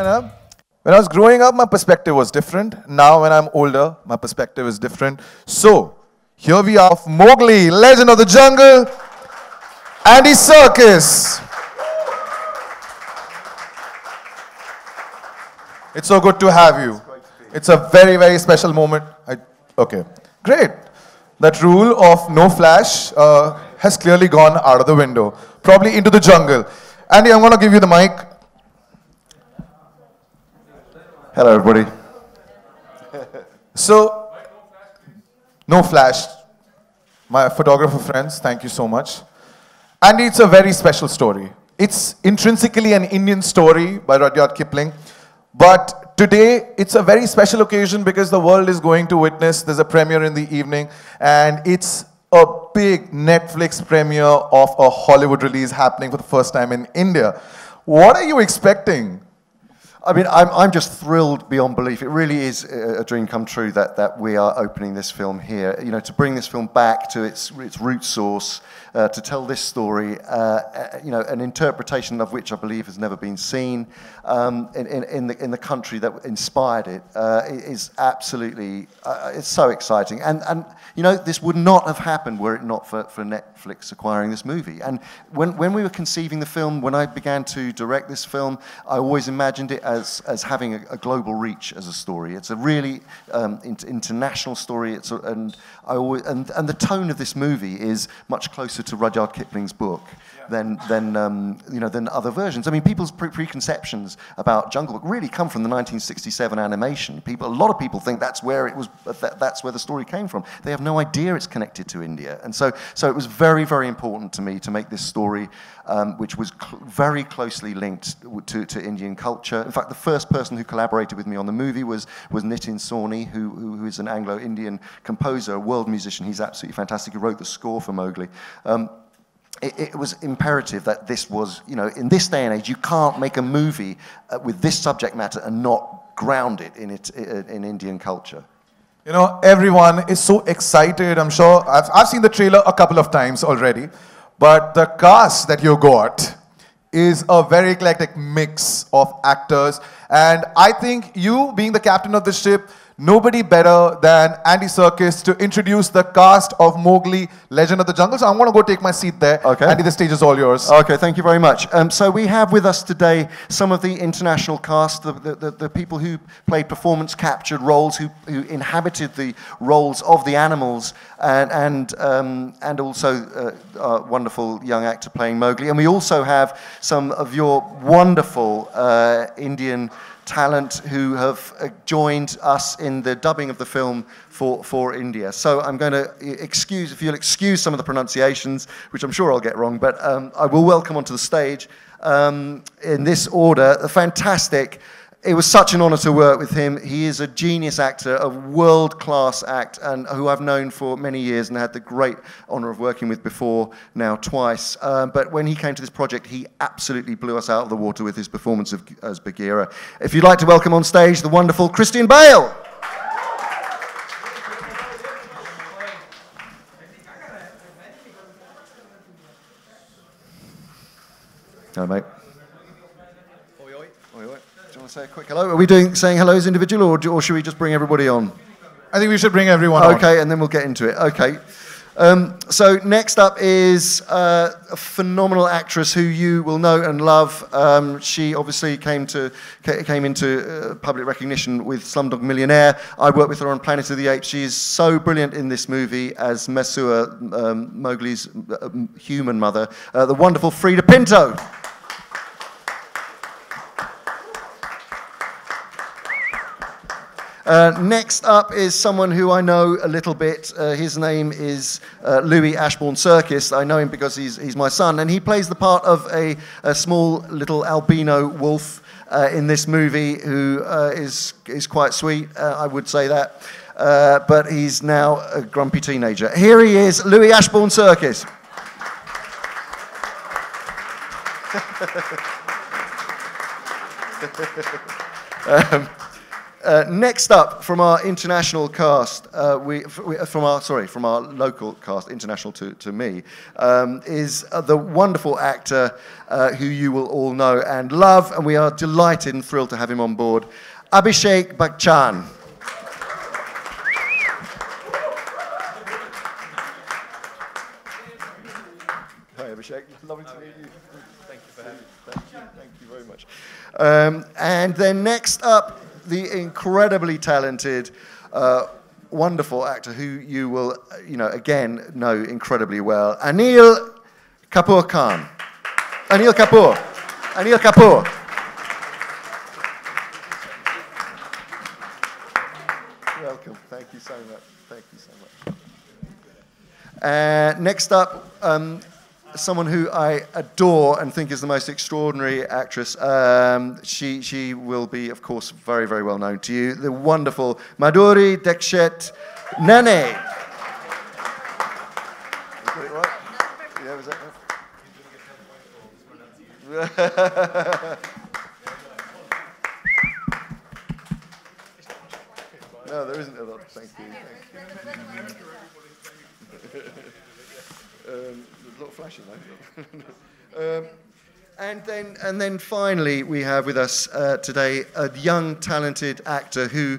Yeah. When I was growing up, my perspective was different. Now, when I'm older, my perspective is different. So, here we are, Mowgli, Legend of the Jungle, Andy Serkis. It's so good to have you. It's a very, very special moment. Okay, great. That rule of no flash has clearly gone out of the window, probably into the jungle. Andy, I'm going to give you the mic. Hello, everybody. So, no flash. My photographer friends, thank you so much. Andy, it's a very special story. It's intrinsically an Indian story by Rudyard Kipling. But today, it's a very special occasion because the world is going to witness, there's a premiere in the evening, and it's a big Netflix premiere of a Hollywood release happening for the first time in India. What are you expecting? I mean, I'm just thrilled beyond belief. It really is a dream come true that we are opening this film here. You know, to bring this film back to its root source, to tell this story, you know, an interpretation of which I believe has never been seen in the country that inspired it, is absolutely, it's so exciting. And you know, this would not have happened were it not for Netflix acquiring this movie. And when we were conceiving the film, when I began to direct this film, I always imagined it as having a global reach as a story. It's a really international story. And the tone of this movie is much closer to Rudyard Kipling's book than other versions. I mean, people's preconceptions about Jungle Book really come from the 1967 animation. A lot of people think that's where it was. That's where the story came from. They have no idea it's connected to India, and so it was very, very important to me to make this story, which was very closely linked to Indian culture. In fact, the first person who collaborated with me on the movie was Nitin Sawhney, who is an Anglo-Indian composer, a world musician. He's absolutely fantastic. He wrote the score for Mowgli. It was imperative that this was, you know, in this day and age, you can't make a movie with this subject matter and not ground it in Indian culture. You know, everyone is so excited. I'm sure I've seen the trailer a couple of times already, but the cast that you got is a very eclectic mix of actors, and I think you, being the captain of the ship, nobody better than Andy Serkis to introduce the cast of Mowgli, Legend of the Jungle. So I'm going to go take my seat there. Okay. Andy, the stage is all yours. Okay, thank you very much. So we have with us today some of the international cast, the people who played performance-captured roles, who inhabited the roles of the animals, and also a wonderful young actor playing Mowgli. And we also have some of your wonderful Indian talent who have joined us in the dubbing of the film for India. So I'm going to if you'll excuse some of the pronunciations, which I'm sure I'll get wrong, but I will welcome onto the stage, in this order, the fantastic. It was such an honor to work with him. He is a genius actor, a world-class act, and who I've known for many years and had the great honor of working with before, now twice. But when he came to this project, he absolutely blew us out of the water with his performance as Bagheera. If you'd like to welcome on stage the wonderful Cristian Bale. Hello, mate. Say a quick hello. Are we saying hello as individual, or should we just bring everybody on? I think we should bring everyone on. Okay, and then we'll get into it. Okay. So next up is a phenomenal actress who you will know and love. She obviously came into public recognition with Slumdog Millionaire. I worked with her on Planet of the Apes. She is so brilliant in this movie as Mesua, Mowgli's human mother, the wonderful Frida Pinto. Next up is someone who I know a little bit. His name is Louis Ashbourne Serkis. I know him because he's my son, and he plays the part of a small little albino wolf in this movie who is quite sweet, I would say that. But he's now a grumpy teenager. Here he is, Louis Ashbourne Serkis. Next up, from our international cast, from our local cast, international to me, is the wonderful actor who you will all know and love, and we are delighted and thrilled to have him on board, Abhishek Bachchan. Hi, Abhishek. Lovely to meet you. Thank you for having me. Thank you very much. And then next up, the incredibly talented, wonderful actor who you will, again know incredibly well, Anil Kapoor Khan. Anil Kapoor. Anil Kapoor. Welcome. Thank you so much. Thank you so much. Next up, someone who I adore and think is the most extraordinary actress. She will be, of course, very, very well known to you. The wonderful Madhuri Dixit Nene. Got it right? Yeah, was that right? No, there isn't a lot. Thank you. There's a lot of flashing though. And then finally, we have with us today a young, talented actor who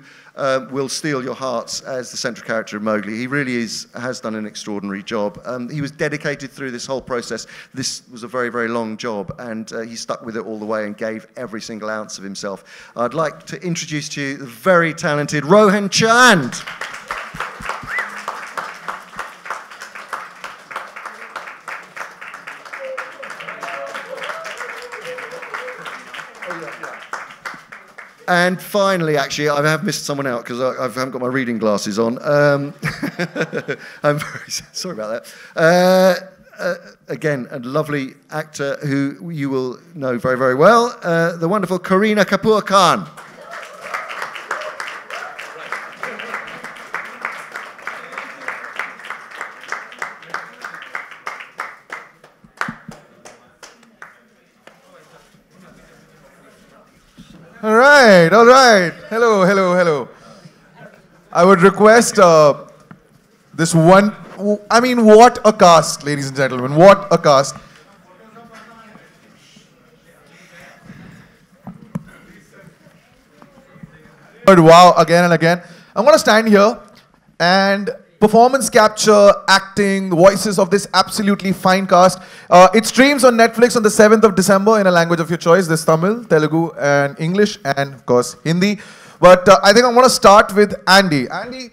will steal your hearts as the central character of Mowgli. He really has done an extraordinary job. He was dedicated through this whole process. This was a very, very long job, and he stuck with it all the way and gave every single ounce of himself. I'd like to introduce to you the very talented Rohan Chand. And finally, actually, I have missed someone out because I haven't got my reading glasses on. I'm very sorry about that. Again, a lovely actor who you will know very, very well, the wonderful Kareena Kapoor Khan. All right. Hello. I would request this one. I mean, what a cast, ladies and gentlemen. What a cast. But wow, again and again. I'm going to stand here and performance capture, acting, the voices of this absolutely fine cast. It streams on Netflix on the 7th of December in a language of your choice. There's Tamil, Telugu, and English, and of course, Hindi. But I think I want to start with Andy. Andy,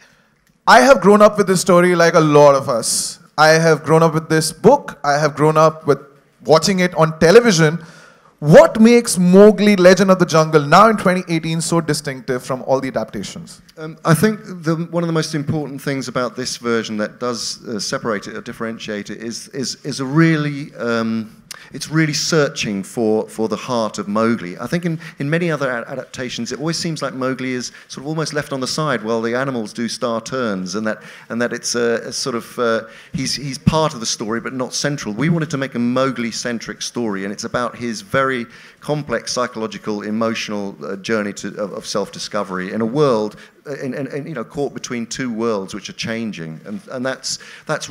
I have grown up with this story like a lot of us. I have grown up with this book. I have grown up with watching it on television. What makes Mowgli, Legend of the Jungle, now in 2018, so distinctive from all the adaptations? I think one of the most important things about this version that does separate it or differentiate it is a really it's really searching for the heart of Mowgli. I think in many other adaptations, it always seems like Mowgli is sort of almost left on the side while the animals do star turns, and that it's a sort of he's part of the story but not central. We wanted to make a Mowgli-centric story, and it's about his very complex psychological, emotional journey of self-discovery in a world. And caught between two worlds which are changing, and that's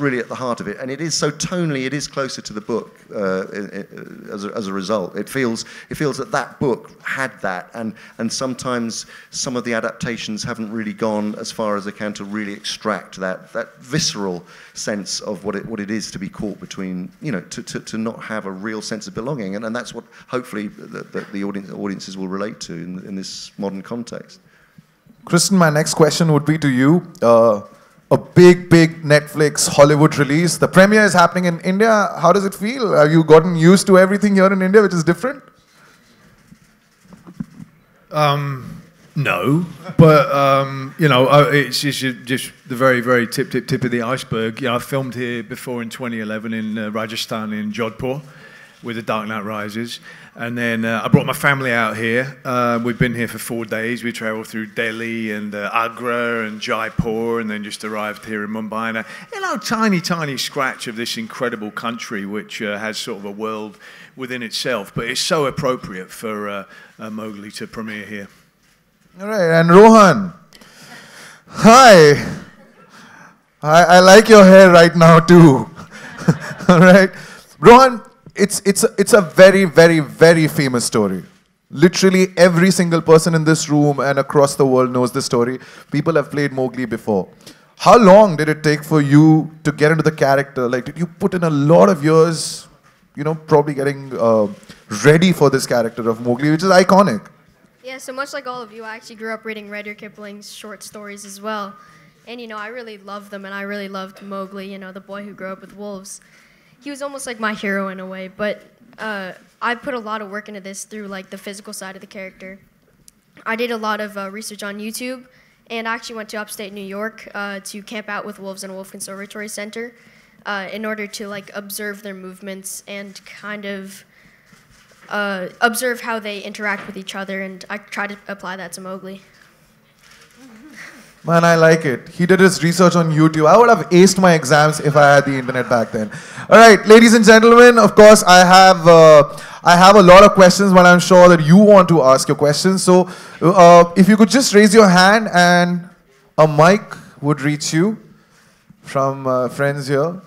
really at the heart of it. And it is so tonally, it is closer to the book as a result. It feels that book had that, and sometimes some of the adaptations haven't really gone as far as they can to really extract that visceral sense of what it is to be caught between, to not have a real sense of belonging, and that's what hopefully the audiences will relate to in this modern context. Cristian, my next question would be to you. A big Netflix Hollywood release. The premiere is happening in India. How does it feel? Have you gotten used to everything here in India, which is different? No, but it's just the very, very tip of the iceberg. I filmed here before in 2011 in Rajasthan, in Jodhpur, with The Dark Knight Rises. And then I brought my family out here. We've been here for 4 days. We travelled through Delhi and Agra and Jaipur, and then just arrived here in Mumbai. And tiny scratch of this incredible country, which has sort of a world within itself. But it's so appropriate for Mowgli to premiere here. All right, and Rohan. Hi. I like your hair right now too. All right, Rohan. It's a very, very, very famous story. Literally every single person in this room and across the world knows this story. People have played Mowgli before. How long did it take for you to get into the character? Like, did you put in a lot of years, probably getting ready for this character of Mowgli, which is iconic? Yeah, so much like all of you, I actually grew up reading Rudyard Kipling's short stories as well. And, I really loved them, and I really loved Mowgli, the boy who grew up with wolves. He was almost like my hero in a way, but I put a lot of work into this through, like, the physical side of the character. I did a lot of research on YouTube, and I actually went to upstate New York to camp out with wolves in a wolf conservatory center in order to, like, observe their movements and kind of observe how they interact with each other, and I try to apply that to Mowgli. Man, I like it. He did his research on YouTube. I would have aced my exams if I had the internet back then. All right, ladies and gentlemen, of course, I have a lot of questions, but I'm sure that you want to ask your questions. So if you could just raise your hand and a mic would reach you from friends here.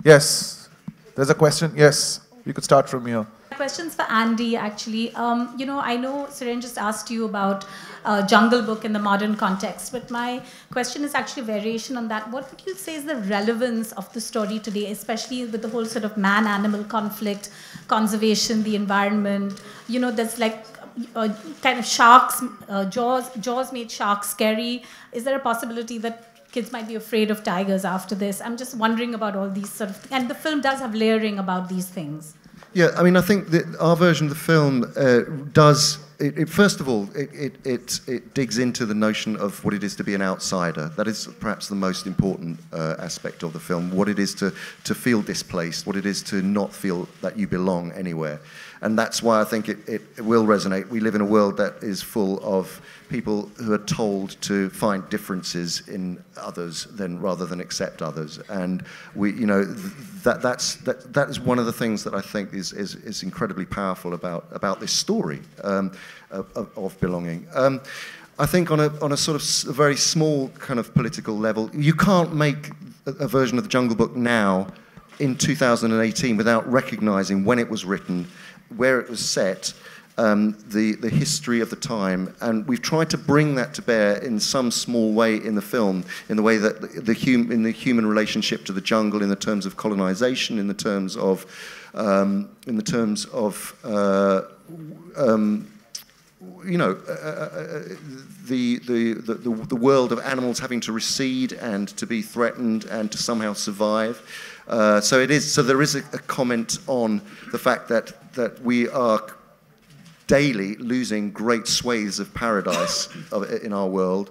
Yes, there's a question. Yes, you could start from here. Questions for Andy, actually. I know Suren just asked you about Jungle Book in the modern context, but my question is actually a variation on that. What would you say is the relevance of the story today, especially with the whole sort of man-animal conflict, conservation, the environment? There's like kind of sharks, Jaws made sharks scary. Is there a possibility that kids might be afraid of tigers after this? I'm just wondering about all these sort of things. And the film does have layering about these things. Yeah, I mean, I think that our version of the film does. First of all, it digs into the notion of what it is to be an outsider. That is perhaps the most important aspect of the film. What it is to feel displaced. What it is to not feel that you belong anywhere. And that's why I think it will resonate. We live in a world that is full of people who are told to find differences in others rather than accept others. And that is one of the things that I think is incredibly powerful about this story of belonging. I think on a sort of very small kind of political level, you can't make a version of the Jungle Book now in 2018 without recognizing when it was written, where it was set, the history of the time, and we've tried to bring that to bear in some small way in the film, in the way that in the human relationship to the jungle, in the terms of colonization, in the terms of the world of animals having to recede and to be threatened and to somehow survive. So there is a comment on the fact that we are daily losing great swathes of paradise in our world.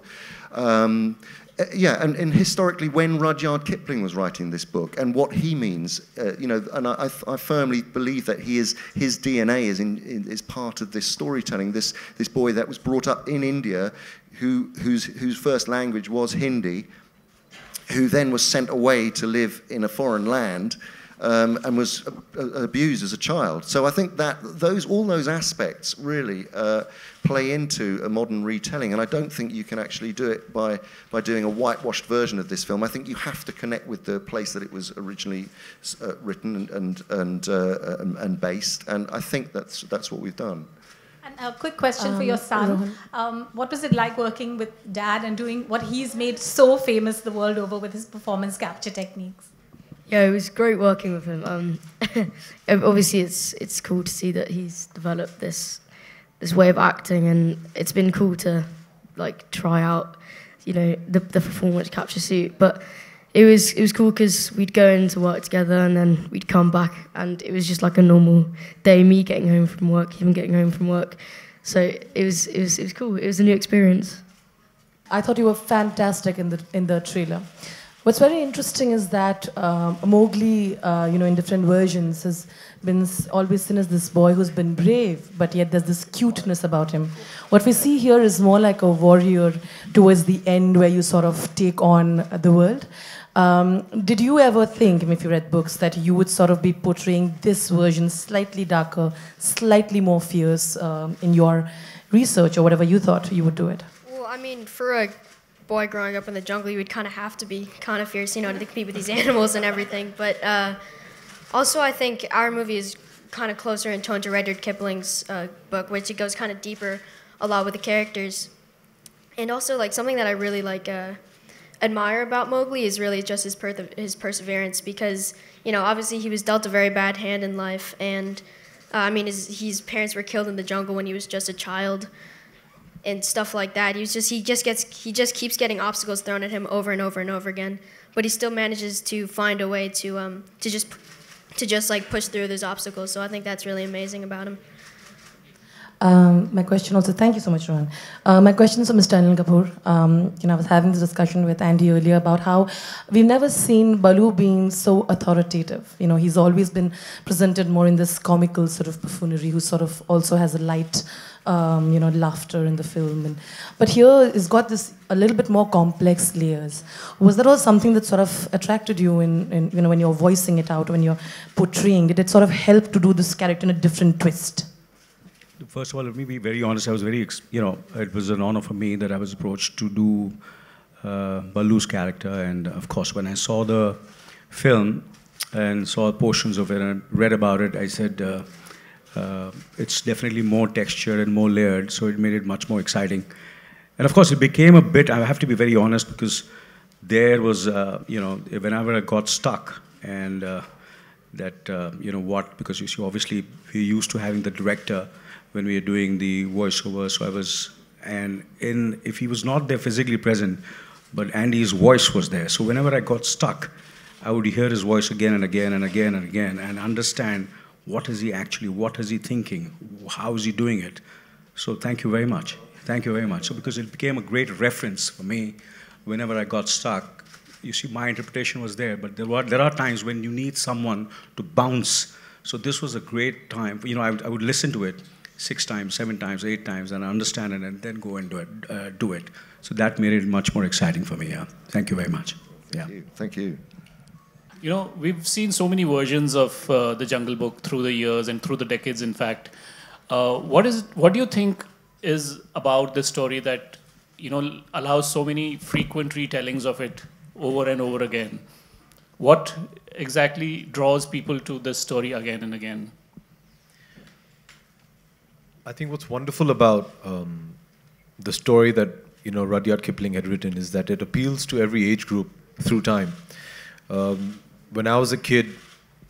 And historically, when Rudyard Kipling was writing this book, and what he means, and I firmly believe that his DNA is part of this storytelling. This boy that was brought up in India, whose first language was Hindi, who then was sent away to live in a foreign land. And was abused as a child. So I think that all those aspects really play into a modern retelling, and I don't think you can actually do it by doing a whitewashed version of this film. I think you have to connect with the place that it was originally written and based, and I think that's what we've done. And a quick question for your son. What was it like working with Dad and doing what he's made so famous the world over with his performance capture techniques? Yeah, it was great working with him. Obviously, it's cool to see that he's developed this way of acting, and it's been cool to like try out, the performance capture suit. But it was cool because we'd go into work together, and then we'd come back, and it was just like a normal day. Me getting home from work, him getting home from work. So it was cool. It was a new experience. I thought you were fantastic in the trailer. What's very interesting is that Mowgli, in different versions, has been always seen as this boy who's been brave, but yet there's this cuteness about him. What we see here is more like a warrior towards the end, where you sort of take on the world. Did you ever think, if you read books, that you would sort of be portraying this version slightly darker, slightly more fierce in your research or whatever you thought you would do it? Well, I mean, for a boy growing up in the jungle, you would kind of have to be kind of fierce, you know, to compete with these animals and everything. But also, I think our movie is kind of closer in tone to Rudyard Kipling's book, which it goes kind of deeper a lot with the characters. And also, like, something that I really like admire about Mowgli is really just his perseverance, because, you know, obviously he was dealt a very bad hand in life, and I mean, his parents were killed in the jungle when he was just a child, and stuff like that. He just keeps getting obstacles thrown at him over and over and over again, but he still manages to find a way to just like push through those obstacles. So I think that's really amazing about him. My question also, thank you so much, Rohan. My question is for Mr. Anil Kapoor. You know, I was having this discussion with Andy earlier about how we've never seen Balu being so authoritative. You know, he's always been presented more in this comical sort of buffoonery, who sort of also has a light, you know, laughter in the film. But here it's got this a little bit more complex layers. Was that all something that sort of attracted you in you know, when you're voicing it out, when you're portraying? Did it sort of help to do this character in a different twist? First of all, let me be very honest. I was very, you know, it was an honor for me that I was approached to do Balu's character. And of course, when I saw the film and saw portions of it and read about it, I said, it's definitely more textured and more layered, so it made it much more exciting. And of course, it became a bit, I have to be very honest, because there was, you know, whenever I got stuck, and you know what, because you see, obviously, we're used to having the director when we are doing the voiceover, so I was, and if he was not there physically present, but Andy's voice was there, so whenever I got stuck, I would hear his voice again and again and again and again, and understand what is he actually, what is he thinking, how is he doing it. So thank you very much. Thank you very much. So because it became a great reference for me whenever I got stuck. You see, my interpretation was there, but there are times when you need someone to bounce. So this was a great time. You know, I would listen to it 6 times, 7 times, 8 times, and understand it, and then go and do it. So that made it much more exciting for me. Yeah. Thank you very much. Yeah. Thank you. Thank you. You know, we've seen so many versions of the Jungle Book through the years and through the decades, in fact. What do you think is about this story that, you know, allows so many frequent retellings of it over and over again? What exactly draws people to this story again and again? I think what's wonderful about the story that, you know, Rudyard Kipling had written is that it appeals to every age group through time. When I was a kid,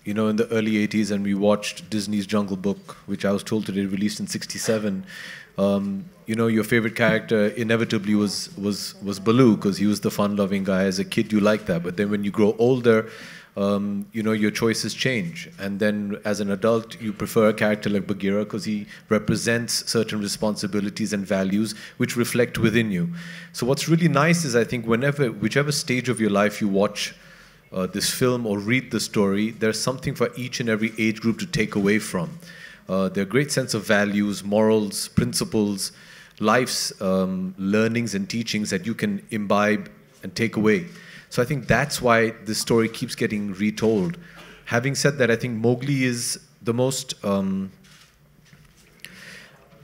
you know, in the early 80s, and we watched Disney's Jungle Book, which I was told today released in '67, you know, your favorite character inevitably was Baloo, because he was the fun-loving guy. As a kid, you like that. But then when you grow older, you know, your choices change. And then as an adult, you prefer a character like Bagheera because he represents certain responsibilities and values which reflect within you. So what's really nice is, I think, whichever stage of your life you watch this film or read the story, there's something for each and every age group to take away from. There are great sense of values, morals, principles, life's learnings and teachings that you can imbibe and take away. So I think that's why this story keeps getting retold. Having said that, I think Mowgli is the most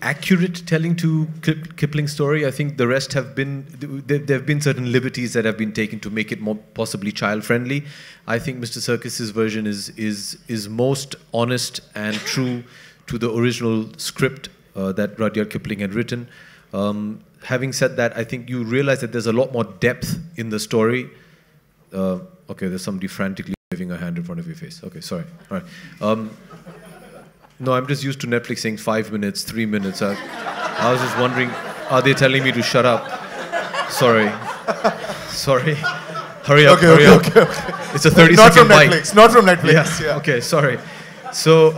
accurate telling to Kipling's story. I think the rest have been, there have been certain liberties that have been taken to make it more possibly child-friendly. I think Mr. Serkis's version is most honest and true to the original script that Rudyard Kipling had written. Having said that, I think you realize that there's a lot more depth in the story. Okay, there's somebody frantically waving a hand in front of your face. Okay, sorry. All right. No, I'm just used to Netflix saying 5 minutes, 3 minutes. I was just wondering, are they telling me to shut up? Sorry. Sorry. Hurry up, hurry up. Okay. It's a 30-second bite. Not from Netflix. Yeah. Okay, sorry. So,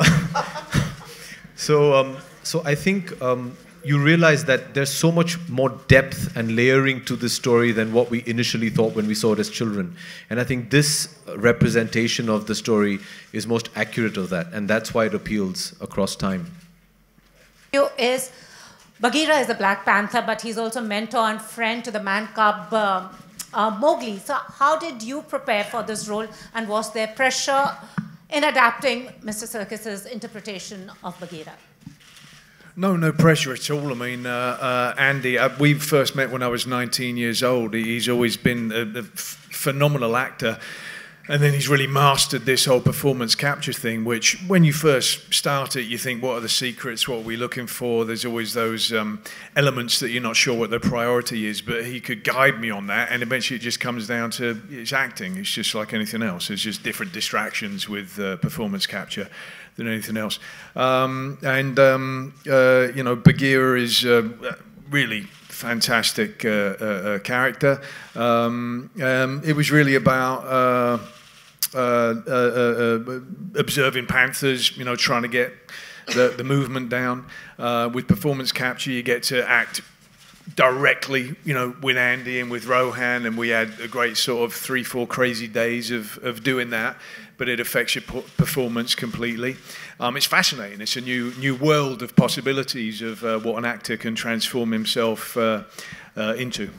so I think you realize that there's so much more depth and layering to this story than what we initially thought when we saw it as children. And I think this representation of the story is most accurate of that, and that's why it appeals across time. Bagheera is a Black Panther, but he's also mentor and friend to the man cub Mowgli. So how did you prepare for this role, and was there pressure in adapting Mr. Serkis's interpretation of Bagheera? No pressure at all. I mean, Andy, we first met when I was 19 years old. He's always been a phenomenal actor. And then he's really mastered this whole performance capture thing, which when you first start it, you think, what are the secrets? What are we looking for? There's always those elements that you're not sure what the priority is, but he could guide me on that. And eventually it just comes down to it's acting. It's just like anything else. It's just different distractions with performance capture than anything else. Bagheera is really fantastic character. It was really about observing panthers, trying to get the movement down. With performance capture, you get to act directly, with Andy and with Rohan, and we had a great sort of 3-4 crazy days of doing that, but it affects your performance completely. It's fascinating. It's a new world of possibilities of what an actor can transform himself into.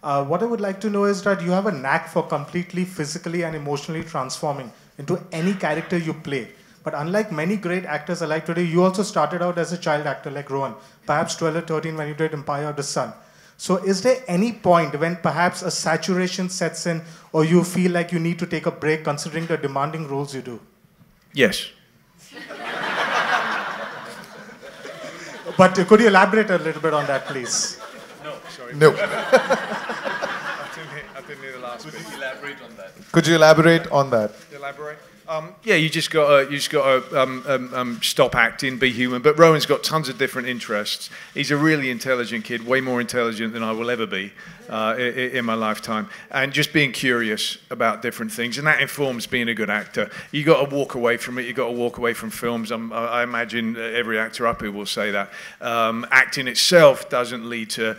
What I would like to know is that you have a knack for completely physically and emotionally transforming into any character you play. But unlike many great actors alike today, you also started out as a child actor like Rohan, perhaps 12 or 13 when you did Empire of the Sun. So is there any point when perhaps a saturation sets in or you feel like you need to take a break considering the demanding roles you do? Yes. But could you elaborate a little bit on that, please? No, sorry. No. I didn't hear the last bit. Could you elaborate on that? Could you elaborate on that? Elaborate? Yeah, you just got to stop acting, be human. But Rowan's got tons of different interests. He's a really intelligent kid, way more intelligent than I will ever be in my lifetime. And just being curious about different things, and that informs being a good actor. You got to walk away from it. You got to walk away from films. I imagine every actor up here will say that. Acting itself doesn't lead to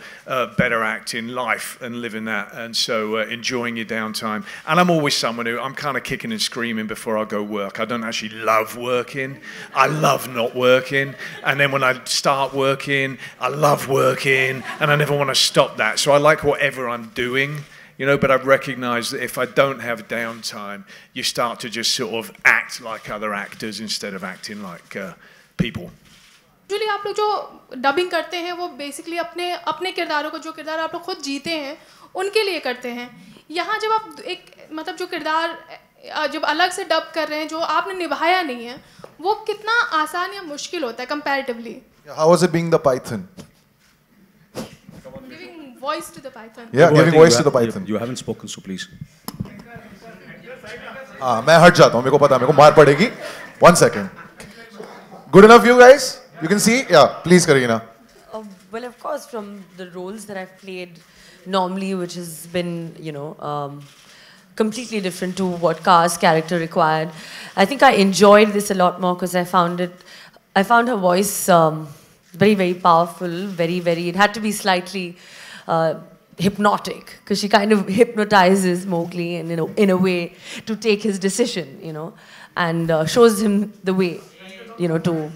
better acting, life, and living that. And so enjoying your downtime. And I'm always someone who I'm kind of kicking and screaming before I go work. I don't actually love working. I love not working. And then when I start working, I love working, and I never want to stop that. So I like whatever I'm doing, but I've recognized that if I don't have downtime, you start to just sort of act like other actors instead of acting like people. Usually आप लोग जो dubbing करते हैं वो basically अपने किरदारों को जो किरदार आप लोग खुद जीते हैं उनके लिए करते हैं. यहाँ जब आप मतलब जो किरदार जब अलग से डब कर रहे हैं जो आपने निभाया नहीं है वो कितना आसान या मुश्किल होता है comparatively? How was it being the Python? Giving voice to the Python. Yeah, giving voice to the Python. You haven't spoken, so please. मैं हट जाता हूँ. मेरे को पता है मेरे को मार पड़ेगी. 1 second. Good enough, you guys? You can see? Yeah, please, Kareena. Well, of course, from the roles that I've played normally, which has been, completely different to what Ka's character required. I think I enjoyed this a lot more because I found her voice very, very powerful, very, very, it had to be slightly hypnotic because she kind of hypnotizes Mowgli and, in a way to take his decision, and shows him the way, to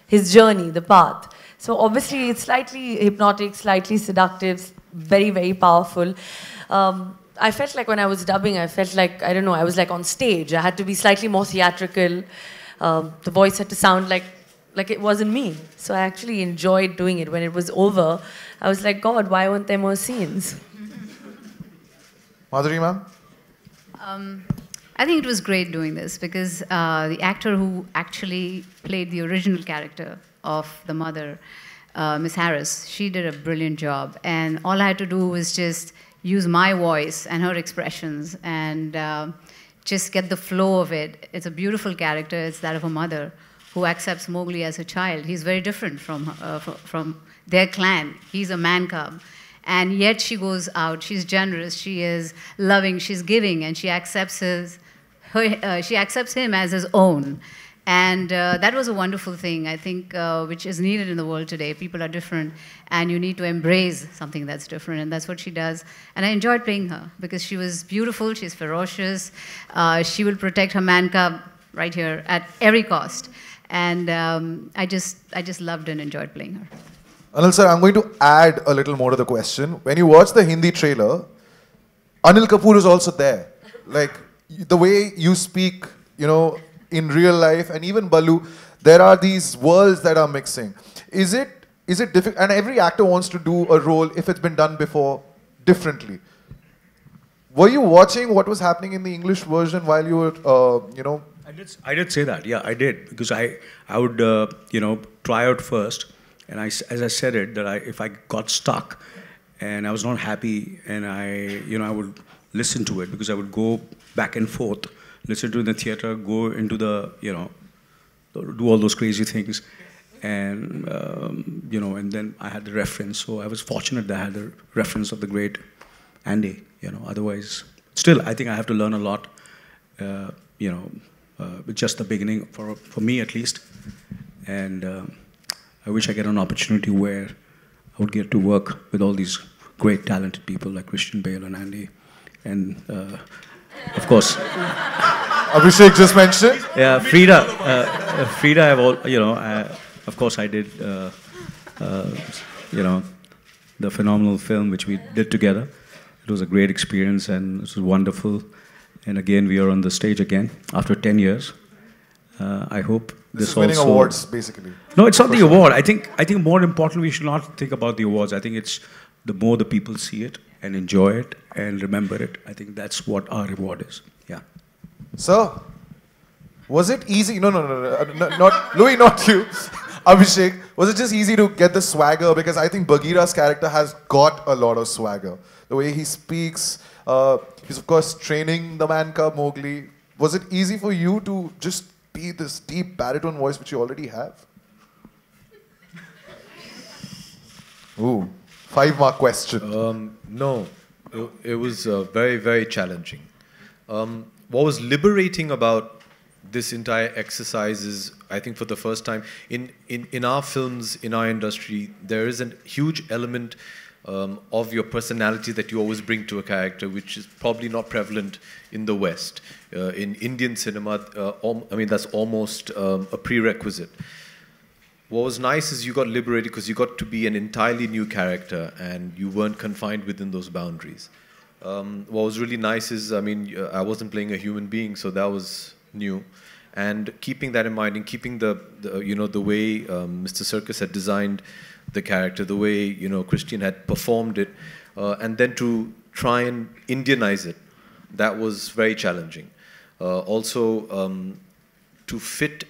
his journey, the path. So obviously it's slightly hypnotic, slightly seductive, very, very powerful. I felt like when I was dubbing, I felt like, I don't know, I was like on stage. I had to be slightly more theatrical. The voice had to sound like it wasn't me. So I actually enjoyed doing it. When it was over, I was like, God, why weren't there more scenes? Madhuri, ma'am? I think it was great doing this because the actor who actually played the original character of the mother, Miss Harris, she did a brilliant job. And all I had to do was just use my voice and her expressions and just get the flow of it. It's a beautiful character. It's that of a mother who accepts Mowgli as a child. He's very different from their clan. He's a man cub. And yet she goes out, she's generous, she is loving, she's giving, and she accepts him as his own. And that was a wonderful thing, I think, which is needed in the world today. People are different, and you need to embrace something that's different, and that's what she does. And I enjoyed playing her, because she was beautiful, she's ferocious, she will protect her man cub right here at every cost. And I just loved and enjoyed playing her. Anil sir, I'm going to add a little more to the question. When you watch the Hindi trailer, Anil Kapoor is also there. Like, the way you speak, in real life, and even Balu, there are these worlds that are mixing. Is it difficult? And every actor wants to do a role, if it's been done before, differently. Were you watching what was happening in the English version while you were, I did say that. Yeah, I did, because I would try out first, and as I said it, that if I got stuck and I was not happy, and I would listen to it, because I would go back and forth, listen to it in the theater, go into the do all those crazy things, and and then I had the reference. So I was fortunate that I had the reference of the great Andy. Otherwise, still I think I have to learn a lot. With just the beginning for me at least, and I wish I get an opportunity where I would get to work with all these great talented people like Cristian, Bale, and Andy, and of course. Abhishek just mentioned. Yeah, Frida. Frida, of course, I did. The phenomenal film which we did together. It was a great experience, and it was wonderful. And again, we are on the stage again after 10 years. I hope this is winning awards, basically. No, it's not the award. I think more important, we should not think about the awards. I think it's the more the people see it and enjoy it and remember it. I think that's what our reward is. Yeah. Sir, was it easy? No, not Louis, not you. Abhishek, was it just easy to get the swagger? Because I think Bagheera's character has got a lot of swagger. The way he speaks, he's of course training the man cub Mowgli. Was it easy for you to just be this deep baritone voice which you already have? Ooh, 5-mark question. No, it was very, very challenging. What was liberating about this entire exercise is, I think for the first time, in our films, in our industry, there is a huge element of your personality that you always bring to a character, which is probably not prevalent in the West. In Indian cinema, that's almost a prerequisite. What was nice is you got liberated because you got to be an entirely new character and you weren't confined within those boundaries. What was really nice is, I wasn't playing a human being, so that was new. And keeping that in mind and keeping the way Mr. Circus had designed the character, the way Cristian had performed it, and then to try and Indianize it, that was very challenging. Also, to fit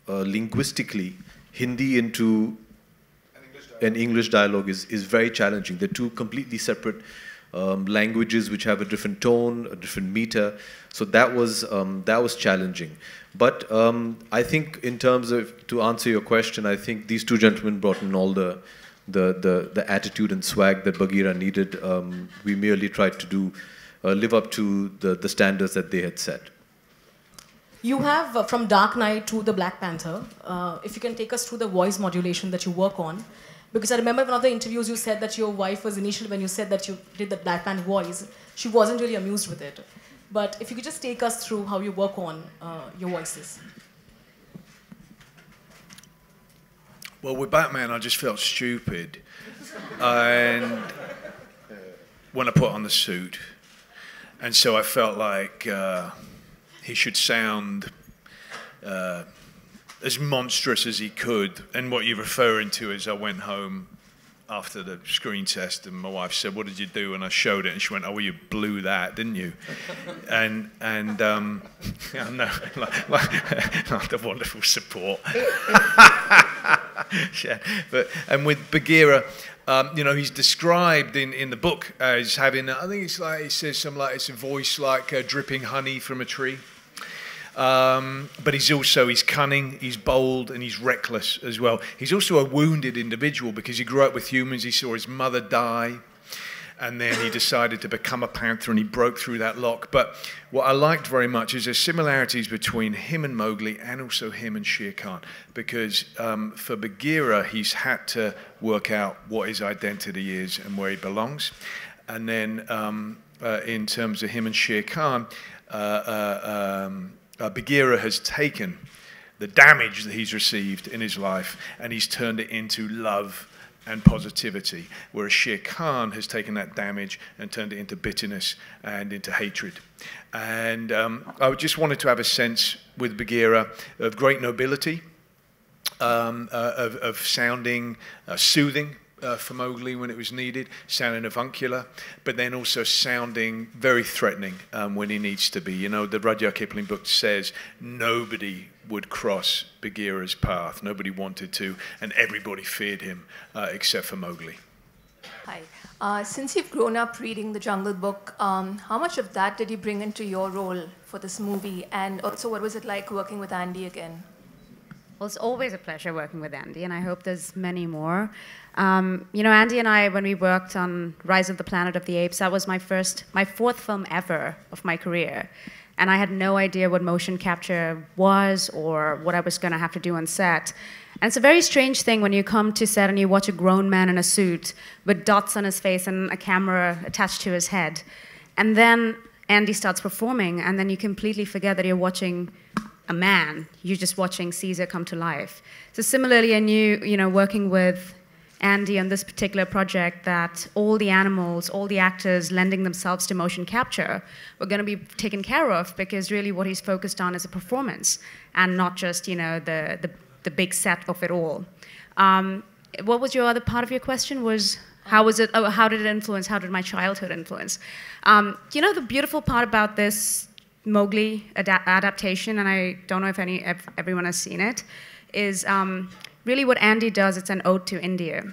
linguistically Hindi into an English dialogue is very challenging. They're two completely separate languages which have a different tone, a different meter. So that was challenging. But I think in terms of, to answer your question, I think these two gentlemen brought in all the attitude and swag that Bagheera needed. We merely tried to live up to the standards that they had set. You have from Dark Knight to the Black Panther. If you can take us through the voice modulation that you work on. Because I remember in one of the interviews you said that your wife was initially, when you said that you did the Black Panther voice, she wasn't really amused with it. But if you could just take us through how you work on your voices. Well, with Batman, I just felt stupid. And when I put on the suit. And so I felt like he should sound as monstrous as he could. And what you're referring to is I went home after the screen test and my wife said, "What did you do?" And I showed it and she went, "Oh, well, you blew that, didn't you?" and yeah, no, like the wonderful support. Yeah, and with Bagheera, he's described in the book as having, I think it's like, he says something like, it's a voice like dripping honey from a tree. But he's cunning, he's bold, and he's reckless as well. He's also a wounded individual because he grew up with humans. He saw his mother die, and then he decided to become a panther, and he broke through that lock. But what I liked very much is there's similarities between him and Mowgli, and also him and Shere Khan, because for Bagheera, he's had to work out what his identity is and where he belongs. And then in terms of him and Shere Khan, Bagheera has taken the damage that he's received in his life and he's turned it into love and positivity, whereas Shere Khan has taken that damage and turned it into bitterness and into hatred. And I just wanted to have a sense with Bagheera of great nobility, of sounding soothing for Mowgli when it was needed, sounding avuncular, but then also sounding very threatening when he needs to be. You know, the Rudyard Kipling book says nobody would cross Bagheera's path. Nobody wanted to, and everybody feared him except for Mowgli. Hi. Since you've grown up reading the Jungle Book, how much of that did you bring into your role for this movie? And also, what was it like working with Andy again? Well, it's always a pleasure working with Andy, and I hope there's many more. You know, Andy and I, when we worked on Rise of the Planet of the Apes, that was my fourth film ever of my career. And I had no idea what motion capture was or what I was going to have to do on set. And it's a very strange thing when you come to set and you watch a grown man in a suit with dots on his face and a camera attached to his head. And then Andy starts performing, and then you completely forget that you're watching a man. You're just watching Caesar come to life. So similarly, I knew, you know, working with Andy on this particular project, that all the animals, all the actors lending themselves to motion capture were going to be taken care of, because really what he's focused on is a performance and not just, you know, the big set of it all. What was your other part of your question? Was how was it? Oh, how did it influence? How did my childhood influence? You know, the beautiful part about this Mowgli adaptation, and I don't know if everyone has seen it, is really what Andy does. It's an ode to India.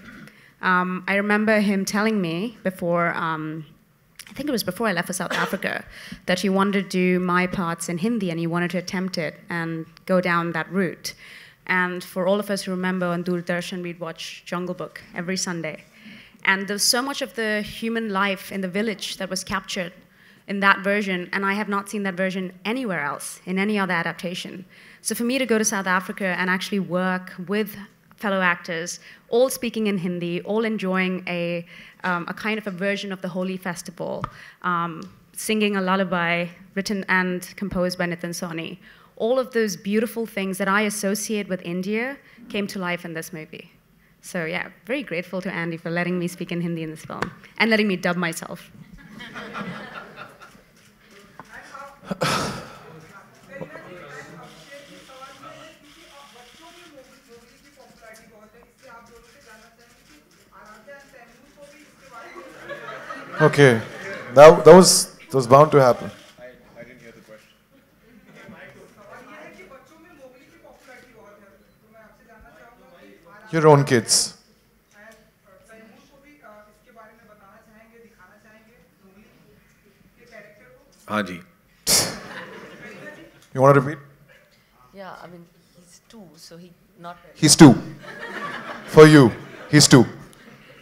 I remember him telling me before, I think it was before I left for South Africa, that he wanted to do my parts in Hindi, and he wanted to attempt it and go down that route. And for all of us who remember, on Doordarshan, we'd watch Jungle Book every Sunday. And there's so much of the human life in the village that was captured in that version, and I have not seen that version anywhere else, in any other adaptation. So for me to go to South Africa and actually work with fellow actors, all speaking in Hindi, all enjoying a kind of a version of the Holi festival, singing a lullaby written and composed by Nitin Sawhney, all of those beautiful things that I associate with India came to life in this movie. So yeah, very grateful to Andy for letting me speak in Hindi in this film, and letting me dub myself. Okay, that was bound to happen. I didn't hear the question. Your own kids. हाँ जी. You want to repeat? Yeah, I mean, he's 2, so not... He's 2. For you, he's 2.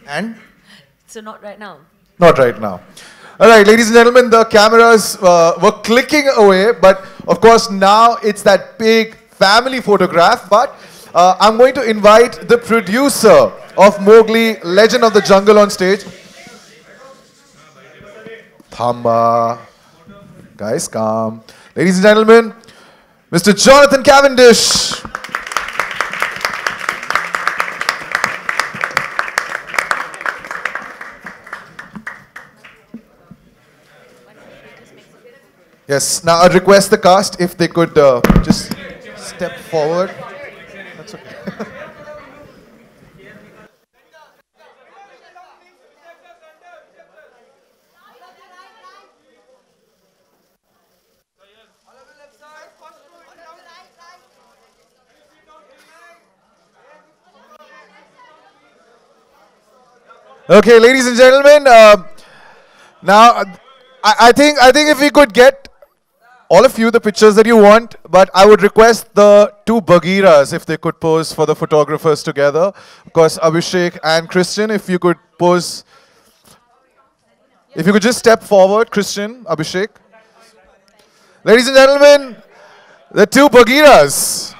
And? So not right now. Not right now. All right, ladies and gentlemen, the cameras were clicking away, but of course now it's that big family photograph. But I'm going to invite the producer of Mowgli, Legend of the Jungle, on stage. Thamba. Guys, calm. Ladies and gentlemen, Mr. Jonathan Cavendish. Yes, now I'd request the cast if they could just step forward. That's okay. Okay, ladies and gentlemen, now I think if we could get all of you the pictures that you want, but I would request the 2 Bagheeras if they could pose for the photographers together. Of course, Abhishek and Cristian, if you could pose. If you could just step forward, Cristian, Abhishek. Ladies and gentlemen, the 2 Bagheeras.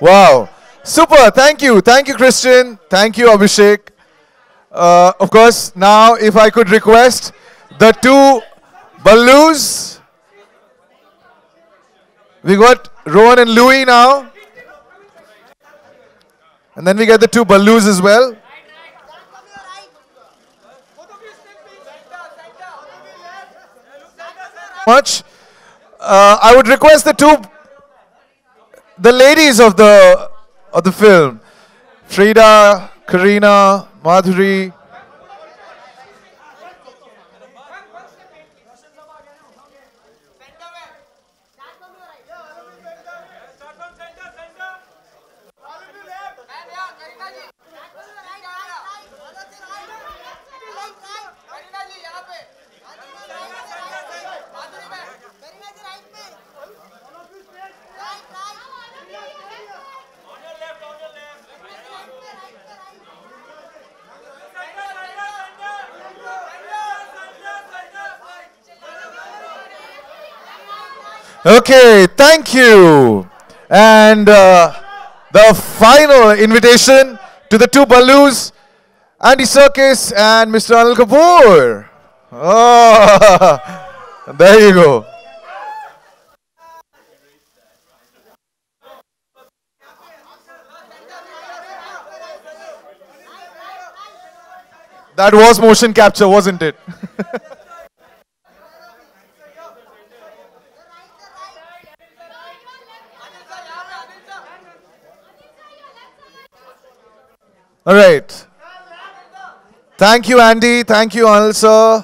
Wow. Super. Thank you. Thank you, Cristian. Thank you, Abhishek. Of course, now if I could request the two Ballus. We got Rohan and Louis now. And then we get the two Ballus as well. Much. I would request the ladies of the film, Frida, Karina, Madhuri. Okay, thank you. And the final invitation to the two Ballus, Andy Serkis and Mr. Anil Kapoor. Oh, there you go. That was motion capture, wasn't it? All right. Thank you, Andy. Thank you, Anil sir.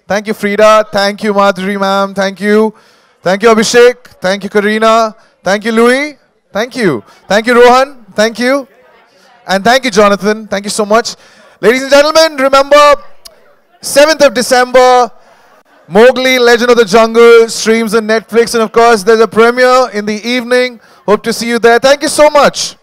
Thank you, Frida. Thank you, Madhuri ma'am. Thank you. Thank you, Abhishek. Thank you, Karina. Thank you, Louis. Thank you. Thank you, Rohan. Thank you. And thank you, Jonathan. Thank you so much. Ladies and gentlemen, remember, 7th of December, Mowgli, Legend of the Jungle, streams on Netflix. And of course, there's a premiere in the evening. Hope to see you there. Thank you so much.